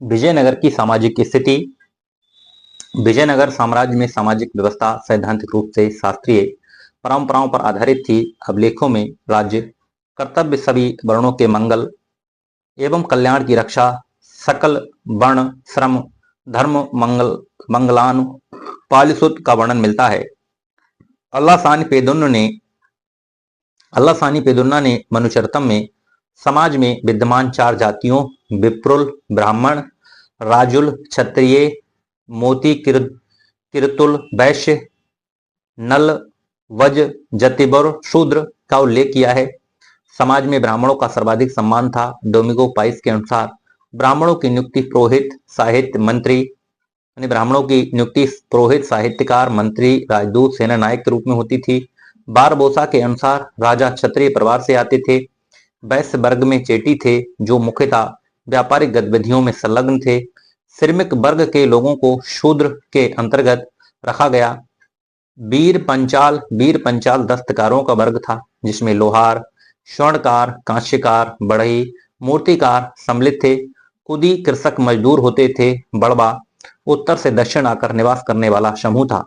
विजयनगर की सामाजिक स्थिति। विजयनगर साम्राज्य में सामाजिक व्यवस्था सैद्धांतिक रूप से शास्त्रीय परंपराओं पर आधारित थी। अभिलेखों में राज्य कर्तव्य, सभी वर्णों के मंगल एवं कल्याण की रक्षा, सकल वर्ण श्रम धर्म मंगलानु पालिसुत का वर्णन मिलता है। अल्लासानी पेदुन्ना ने मनुचरितम में समाज में विद्यमान चार जातियों विप्रुल, ब्राह्मण, राजुल, क्षत्रिय, मोती, किरतुल, वैश्य, नल, वज, जतिबर, शूद्र का उल्लेख किया है। समाज में ब्राह्मणों का सर्वाधिक सम्मान था। डोमिगो पाइस के अनुसार ब्राह्मणों की नियुक्ति पुरोहित, साहित्य मंत्री यानी ब्राह्मणों की नियुक्ति पुरोहित, साहित्यकार, मंत्री, राजदूत, सेना नायक के रूप में होती थी। बारबोसा के अनुसार राजा क्षत्रिय परिवार से आते थे। वैश्य वर्ग में चेटी थे जो मुख्यतः व्यापारिक गतिविधियों में संलग्न थे। श्रमिक वर्ग के लोगों को शूद्र के अंतर्गत रखा गया। वीर पंचाल दस्तकारों का वर्ग था जिसमें लोहार, स्वर्णकार, कांस्यकार, बढ़ई, मूर्तिकार सम्मिलित थे। कुदी कृषक मजदूर होते थे। बड़वा उत्तर से दक्षिण आकर निवास करने वाला समूह था।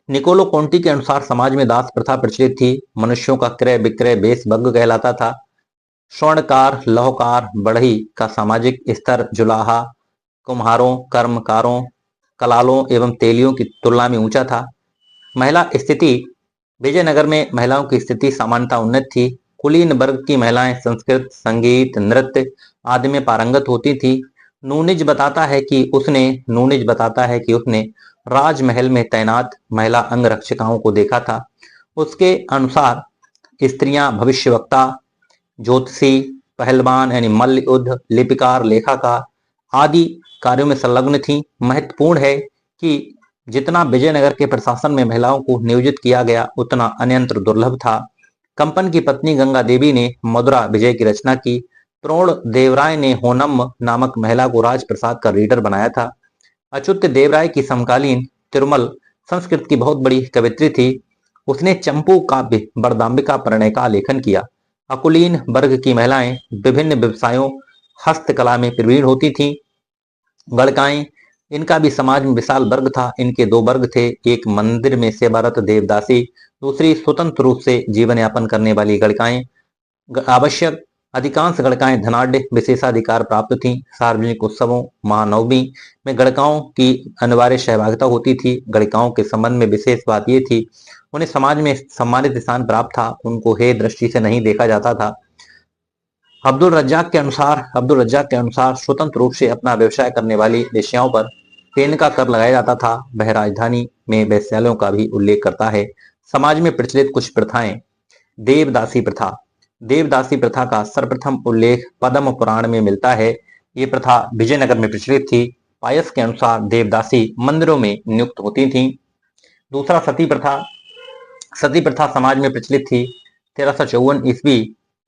निकोलो कोंटी के अनुसार समाज में दास प्रथा प्रचलित थी। मनुष्यों का क्रय विक्रय बेस वर्ग कहलाता था। स्वर्णकार, लौहकार, बढ़ई का सामाजिक स्तर जुलाहा, कुम्हारों, कर्मकारों, कलालों एवं तेलियों की तुलना में ऊंचा था। महिला स्थिति। विजयनगर में महिलाओं की स्थिति सामान्यतः उन्नत थी। कुलीन वर्ग की महिलाएं संस्कृत, संगीत, नृत्य आदि में पारंगत होती थी। नूनिज बताता है कि उसने राजमहल में तैनात महिला अंगरक्षिकाओं को देखा था। उसके अनुसार स्त्रियां भविष्यवक्ता, ज्योतिषी, पहलवान यानी मल्ल युद्ध, लिपिकार, लेखाकार आदि कार्यों में संलग्न थीं। महत्वपूर्ण है कि जितना विजयनगर के प्रशासन में महिलाओं को नियोजित किया गया उतना अन्यत्र दुर्लभ था। कंपन की पत्नी गंगा देवी ने मदुरा विजय की रचना की। प्रोण देवराय ने होनम नामक महिला को राजप्रसाद का रीडर बनाया था। अच्युत देवराय की समकालीन तिरुमल संस्कृत की बहुत बड़ी कवित्री थी। उसने चंपू काव्य वरदाम्बिका प्रणय का लेखन किया। अकुलीन वर्ग की महिलाएं विभिन्न व्यवसायों हस्तकला में प्रवीण होती थीं। गणकाएं, इनका भी समाज में विशाल वर्ग था। इनके दो वर्ग थे, एक मंदिर में सेवारत देवदासी, दूसरी स्वतंत्र रूप से जीवन यापन करने वाली गणकाएं। आवश्यक अधिकांश गणकाएं धनाढ़ विशेषाधिकार प्राप्त थीं। सार्वजनिक उत्सवों महानवमी में गणकाओं की अनिवार्य सहभागिता होती थी। गणकाओं के संबंध में विशेष बात यह थी उन्हें समाज में सम्मानित स्थान प्राप्त था। उनको हे दृष्टि से नहीं देखा जाता था। अब्दुल रज्जाक के अनुसार स्वतंत्र रूप से अपना व्यवसाय करने वाली वेश्याओं पर पेन का कर लगाया जाता था। वह राजधानी में वेश्यालयों का भी उल्लेख करता है। समाज में प्रचलित कुछ प्रथाएं। देवदासी प्रथा का सर्वप्रथम उल्लेख पद्म पुराण में मिलता है। ये प्रथा विजयनगर में प्रचलित थी। पायस के अनुसार देवदासी मंदिरों में नियुक्त होती थीं। दूसरा, सती प्रथा समाज में प्रचलित थी। 1354 ईस्वी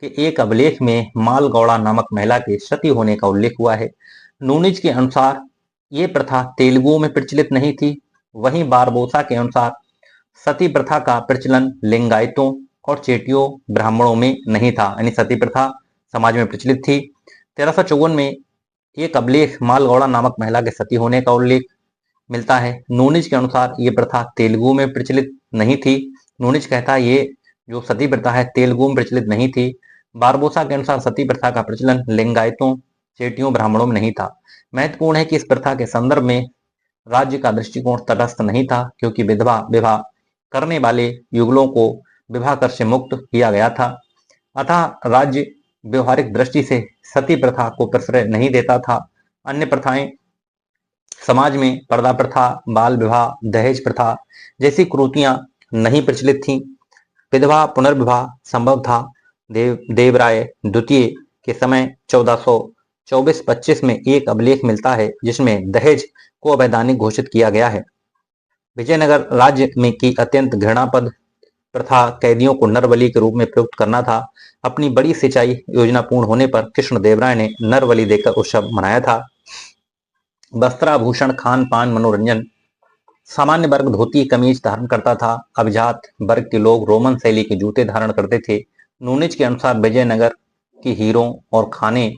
के एक अभिलेख में मालगौड़ा नामक महिला के सती होने का उल्लेख हुआ है। नूनिज के अनुसार ये प्रथा तेलुगुओं में प्रचलित नहीं थी। वहीं बारबोसा के अनुसार सती प्रथा का प्रचलन लिंगायतों और चेटियों ब्राह्मणों में नहीं था, यानी सती प्रथा समाज में प्रचलित थी। 1354 में एक अभिलेख मालगौड़ा नामक महिला के सती होने का उल्लेख मिलता है। नूनिज के अनुसार ये प्रथा तेलुगु में प्रचलित नहीं थी। नूनिज कहता है ये जो सती प्रथा है तेलुगु में प्रचलित नहीं थी। बारबोसा के अनुसार सती प्रथा का प्रचलन लिंगायतों, चेटियों, ब्राह्मणों में नहीं था। महत्वपूर्ण है कि इस प्रथा के संदर्भ में राज्य का दृष्टिकोण तटस्थ नहीं था, क्योंकि विधवा विवाह करने वाले युगलों को विवाह कर से मुक्त किया गया था। अतः राज्य व्यवहारिक दृष्टि से सती प्रथा को प्रश्रय नहीं देता था। अन्य प्रथाएं समाज में पर्दा प्रथा, बाल विवाह, दहेज प्रथा जैसी कुरीतियां नहीं प्रचलित थीं। विधवा पुनर्विवाह संभव था। देवराय द्वितीय के समय 1424-25 में एक अभिलेख मिलता है जिसमें दहेज को अवैधानिक घोषित किया गया है। विजयनगर राज्य में की अत्यंत घृणापद प्रथा कैदियों को नरबलि के रूप में प्रयुक्त करना था। अपनी बड़ी सिंचाई योजना पूर्ण होने पर कृष्णदेवराय ने नरबलि देकर उत्सव मनाया था। वस्त्राभूषण, खान पान, मनोरंजन। सामान्य वर्ग धोती कमीज धारण करता था। अभिजात वर्ग के लोग रोमन शैली के जूते धारण करते थे। नूनिज के अनुसार विजयनगर की हीरों और खाने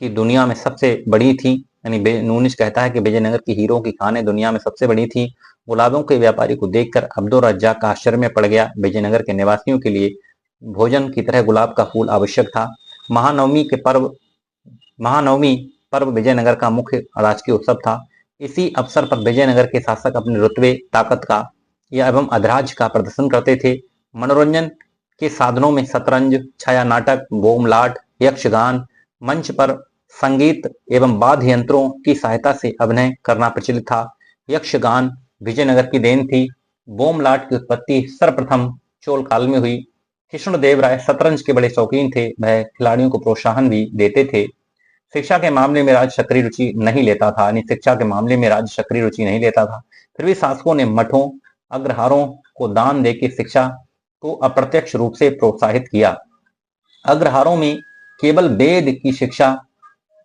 की दुनिया में सबसे बड़ी थी, यानी नूनिश कहता है कि विजयनगर की हीरों की खानें दुनिया में सबसे बड़ी थी। गुलाबों के व्यापारी को देखकर अब्दुल रज्जाक का आश्चर्य में पड़ गया। विजयनगर के निवासियों के लिए भोजन की तरह गुलाब का फूल आवश्यक था। महानवमी पर्व विजयनगर का मुख्य राजकीय उत्सव था। इसी अवसर पर विजयनगर के शासक अपने रुतबे, ताकत का या एवं अधिराज का प्रदर्शन करते थे। मनोरंजन के साधनों में शतरंज, छाया नाटक, बोमलाट, यक्षगान, मंच पर संगीत एवं वाद्य यंत्रों की सहायता से अभिनय करना प्रचलित था। यक्षगान विजयनगर की देन थी। बोमलाट की उत्पत्ति सर्वप्रथम चोल काल में हुई। कृष्णदेव राय शतरंज के बड़े शौकीन थे। वह खिलाड़ियों को प्रोत्साहन भी देते थे। शिक्षा के मामले में राज सक्रिय रुचि नहीं लेता था, यानी शिक्षा के मामले में राज सक्रिय रुचि नहीं लेता था। फिर भी शासकों ने मठों, अग्रहारों को दान देकर शिक्षा को अप्रत्यक्ष रूप से प्रोत्साहित किया। अग्रहारों में केवल वेद की शिक्षा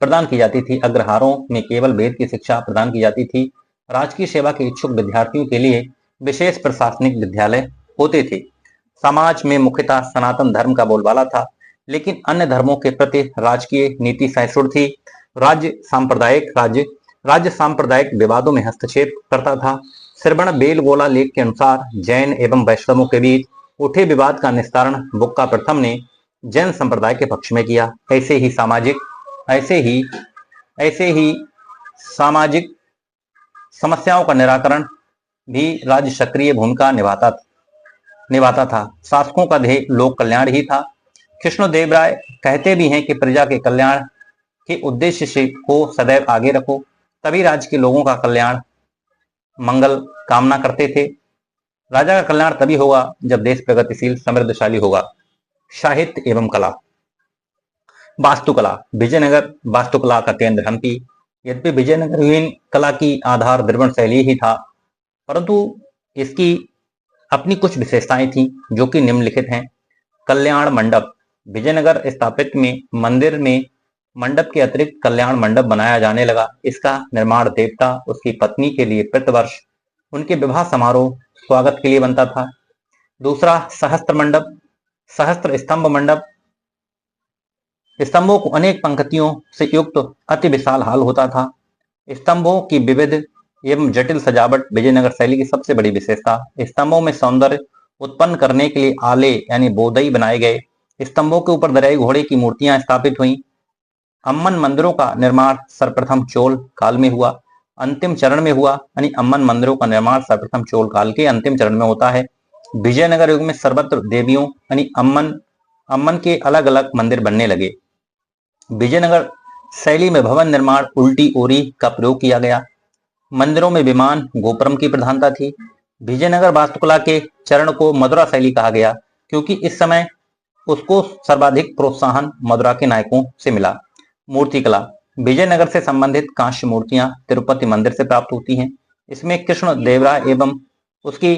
प्रदान की जाती थी। अग्रहारों में केवल वेद की शिक्षा प्रदान की जाती थी। राजकीय सेवा के इच्छुक विद्यार्थियों के लिए विशेष प्रशासनिक विद्यालय होते थे। समाज में मुख्यतः सनातन धर्म का बोलबाला था, लेकिन अन्य धर्मों के प्रति राजकीय नीति सहिष्णु थी। राज्य सांप्रदायिक विवादों में हस्तक्षेप करता था। श्रवण बेलगोला लेख के अनुसार जैन एवं वैष्णवों के बीच उठे विवाद का निस्तारण बुक्का प्रथम ने जैन संप्रदाय के पक्ष में किया। ऐसे ही सामाजिक समस्याओं का निराकरण भी राज्य सक्रिय भूमिका निभाता था। शासकों का ध्येय लोक कल्याण ही था। कृष्णदेव राय कहते भी हैं कि प्रजा के कल्याण के उद्देश्य से को सदैव आगे रखो, तभी राज्य के लोगों का कल्याण मंगल कामना करते थे। राजा का कल्याण तभी होगा जब देश प्रगतिशील समृद्धशाली होगा। साहित्य एवं कला। वास्तुकला। विजयनगर वास्तुकला का केंद्र हम्पी। यद्यपि विजयनगर कला की आधार द्रविड़ शैली ही था, परंतु इसकी अपनी कुछ विशेषताएं थी जो कि निम्नलिखित हैं। कल्याण मंडप। विजयनगर स्थापित में मंदिर में मंडप के अतिरिक्त कल्याण मंडप बनाया जाने लगा। इसका निर्माण देवता उसकी पत्नी के लिए प्रतिवर्ष उनके विवाह समारोह स्वागत के लिए बनता था। दूसरा, सहस्त्र मंडप, सहस्त्र स्तंभ मंडप। स्तंभों को अनेक पंक्तियों से युक्त अति विशाल हाल होता था। स्तंभों की विविध एवं जटिल सजावट विजयनगर शैली की सबसे बड़ी विशेषता। स्तंभों में सौंदर्य उत्पन्न करने के लिए आले यानी बोदई बनाए गए। स्तंभों के ऊपर दरियाई घोड़े की मूर्तियां स्थापित हुई। अम्मन मंदिरों का निर्माण सर्वप्रथम चोल काल में हुआ, अंतिम चरण में हुआ, यानी अम्मन मंदिरों का निर्माण सर्वप्रथम चोल काल के अंतिम चरण में होता है। विजयनगर युग में सर्वत्र देवियों यानी अम्मन के अलग अलग मंदिर बनने लगे। विजयनगर शैली में भवन निर्माण उल्टी ओरी का प्रयोग किया गया। मंदिरों में विमान गोपुरम की प्रधानता थी। विजयनगर वास्तुकला के चरण को मदुरा शैली कहा गया, क्योंकि इस समय उसको सर्वाधिक प्रोत्साहन मदुरा के नायकों से मिला। मूर्तिकला। विजयनगर से संबंधित कांस्य मूर्तियां तिरुपति मंदिर से प्राप्त होती हैं। इसमें कृष्ण देवराय एवं उसकी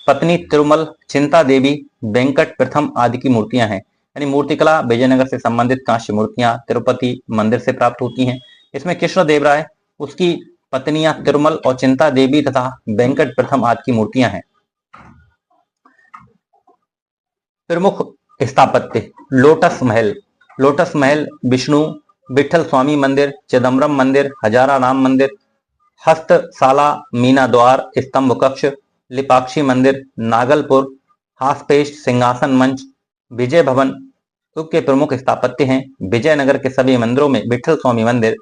पत्नी तिरुमल चिंता देवी, वेंकट प्रथम आदि की मूर्तियां हैं। यानी मूर्तिकला विजयनगर से संबंधित कांस्य मूर्तियां तिरुपति मंदिर से प्राप्त होती हैं। इसमें कृष्ण देवराय, उसकी पत्नियां तिरुमल और चिंता देवी तथा वेंकट प्रथम आदि की मूर्तियां हैं। प्रमुख स्थापत्य। लोटस महल। लोटस महल विष्णु विठल स्वामी मंदिर, चिदम्बरम मंदिर, हजारा राम मंदिर, हस्तशाला, मीना द्वार, स्तंभ कक्ष, लिपाक्षी मंदिर, नागलपुर, हासपेश, सिंहासन मंच, विजय भवन युग के प्रमुख स्थापत्य हैं। विजयनगर के सभी मंदिरों में विठल स्वामी मंदिर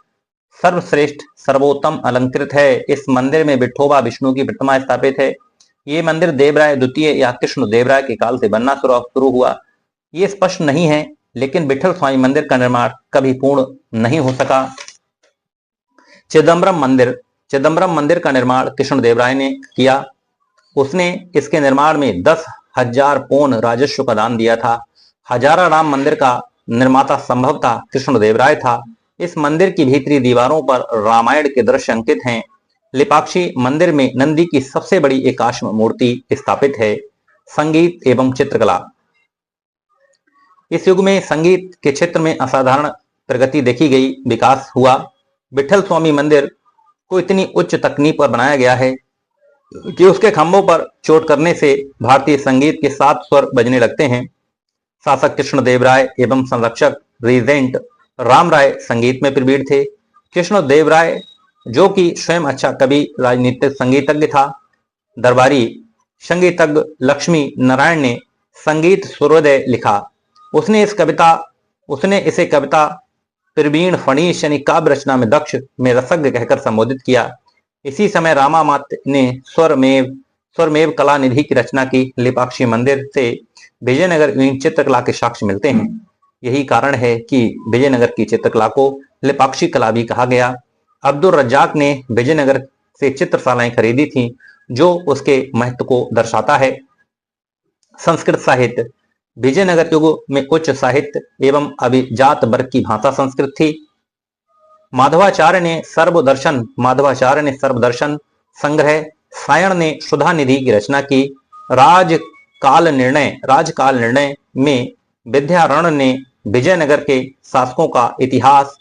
सर्वश्रेष्ठ सर्वोत्तम अलंकृत है। इस मंदिर में विठोबा विष्णु की प्रतिमा स्थापित है। ये मंदिर देवराय द्वितीय या कृष्ण देवराय के काल से बनना शुरू हुआ। ये स्पष्ट नहीं है, लेकिन विठल स्वामी मंदिर का निर्माण कभी पूर्ण नहीं हो सका। चिदम्बरम मंदिर का निर्माण कृष्ण देवराय ने किया। उसने इसके निर्माण में 10,000 पौन राजस्व का दान दिया था। हजारा राम मंदिर का निर्माता संभवतः कृष्ण देवराय था। इस मंदिर की भीतरी दीवारों पर रामायण के दृश्य अंकित हैं। लिपाक्षी मंदिर में नंदी की सबसे बड़ी एकाश्म मूर्ति स्थापित है। संगीत एवं चित्रकला। इस युग में संगीत के क्षेत्र में असाधारण प्रगति देखी गई, विकास हुआ। विठल स्वामी मंदिर को इतनी उच्च तकनीक पर बनाया गया है कि उसके खंभों पर चोट करने से भारतीय संगीत के 7 स्वर बजने लगते हैं। शासक कृष्ण देवराय एवं संरक्षक रीजेंट राम राय संगीत में प्रवीण थे। कृष्णदेव राय जो कि स्वयं अच्छा कवि राजनीतिक संगीतज्ञ था। दरबारी संगीतज्ञ लक्ष्मी नारायण ने संगीत सूर्योदय लिखा। उसने इसे कविता प्रवीण फणीश यानी काव्य रचना में दक्ष में रसज्ञ कहकर संबोधित किया। इसी समय रामामात ने स्वरमेव कला निधि की रचना की। लेपाक्षी मंदिर से विजयनगर चित्रकला के साक्ष्य मिलते हैं। यही कारण है कि विजयनगर की चित्रकला को लेपाक्षी कला भी कहा गया। अब्दुल रज्जाक ने विजयनगर से चित्रशालाएं खरीदी थी, जो उसके महत्व को दर्शाता है। संस्कृत साहित्य विजयनगर युग में उच्च साहित्य एवं अभिजात वर्ग की भाषा संस्कृत थी। माधवाचार्य ने सर्वदर्शन संग्रह, सायण ने सुधा निधि की रचना की। राजकाल निर्णय में विद्यारण ने विजयनगर के शासकों का इतिहास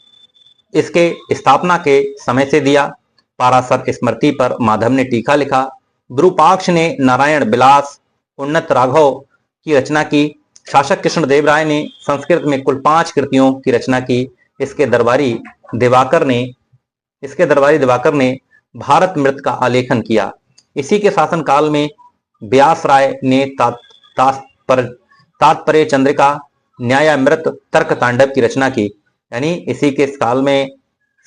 इसके स्थापना के समय से दिया। पाराशर स्मृति पर माधव ने टीका लिखा। विरूपाक्ष ने नारायण विलास उन्नत राघव की रचना की। शासक कृष्णदेव राय ने संस्कृत में कुल 5 कृतियों की रचना की। इसके दरबारी दिवाकर ने भारत मृत का आलेखन किया। इसी के शासन काल में व्यास राय ने तात्पर्य चंद्रिका, न्यायामृत, तर्क तांडव की रचना की। यानी इसी के काल में,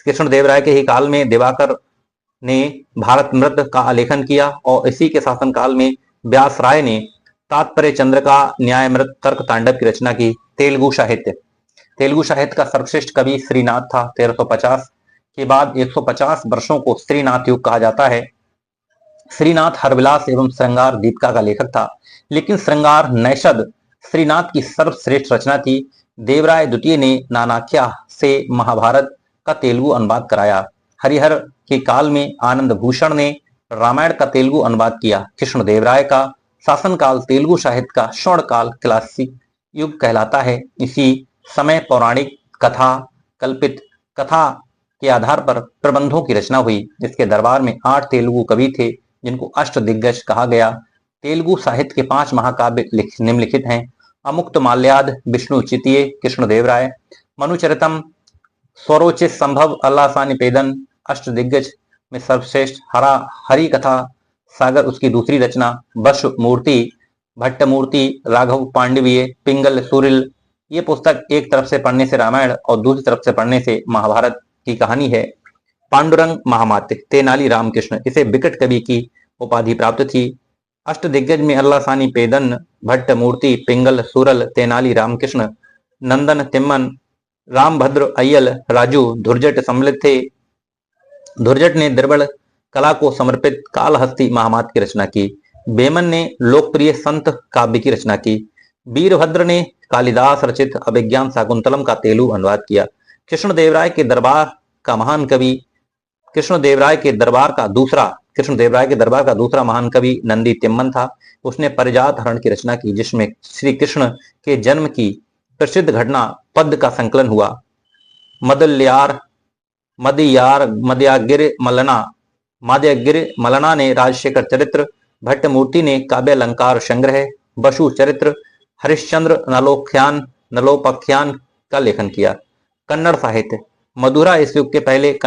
कृष्णदेव राय के ही काल में दिवाकर ने भारत मृत का आलेखन किया और इसी के शासन काल में व्यास राय ने तात्पर्य चंद्रिका, न्यायामृत, तर्क तांडव की रचना की। तेलुगु साहित्य का सर्वश्रेष्ठ कवि श्रीनाथ था। 1350 के बाद 150 वर्षों को श्रीनाथ युग कहा जाता है। श्रीनाथ हरविलास एवं श्रृंगार दीपिका का लेखक था, लेकिन श्रृंगार नैषद श्रीनाथ की सर्वश्रेष्ठ रचना थी। देवराय द्वितीय ने नानाख्या से महाभारत का तेलुगु अनुवाद कराया। हरिहर के काल में आनंद भूषण ने रामायण का तेलुगु अनुवाद किया। कृष्णदेवराय का शासनकाल तेलुगु साहित्य का स्वर्णकाल क्लासिक युग कहलाता है। इसी समय पौराणिक कथा, कल्पित कथा के आधार पर प्रबंधों की रचना हुई। इसके दरबार में 8 तेलुगु कवि थे, जिनको अष्टदिग्गज कहा गया। तेलुगु साहित्य के 5 महाकाव्य निम्नलिखित हैं। अमुक्त माल्याद विष्णु चितिये कृष्णदेव राय, मनुचरितम स्वरोचित संभव अल्लासा निपेदन। अष्टदिग्गज में सर्वश्रेष्ठ हरि कथा सागर उसकी दूसरी रचना। बश मूर्ति, भट्टमूर्ति, राघव पांडवीय, पिंगल सुरिल। ये पुस्तक एक तरफ से पढ़ने से रामायण और दूसरी तरफ से पढ़ने से महाभारत की कहानी है। पांडुरंग महामात्य, तेनाली रामकृष्ण, इसे विकट कवि की उपाधि प्राप्त थी। अष्टदिग्गज में अल्लासानी पेदन, भट्टमूर्ति, पिंगल सुरल, तेनाली रामकृष्ण, नंदन तिम्मन, रामभद्र अय्यल, राजू धुर्जट सम्मिलित थे। धुर्जट ने दुर्बल कला को समर्पित कालहस्ती महामात की रचना की। बेमन ने लोकप्रिय संत काव्य की रचना की। वीरभद्र ने कालिदास रचित अभिज्ञान शाकुंतलम का तेलुगु अनुवाद किया। कृष्णदेवराय के दरबार का दूसरा महान कवि नंदी तिम्मन था। उसने परिजात हरण की रचना की, जिसमें श्री कृष्ण के जन्म की प्रसिद्ध घटना पद्य का संकलन हुआ। मादयागिर मलना ने राजशेखर चरित्र, भट्टमूर्ति ने काव्य अलंकार संग्रह, बसु चरित्र, हरिश्चंद्र नलोपाख्यान का लेखन किया। कन्नड़ साहित्य मधुरा इस युग के पहले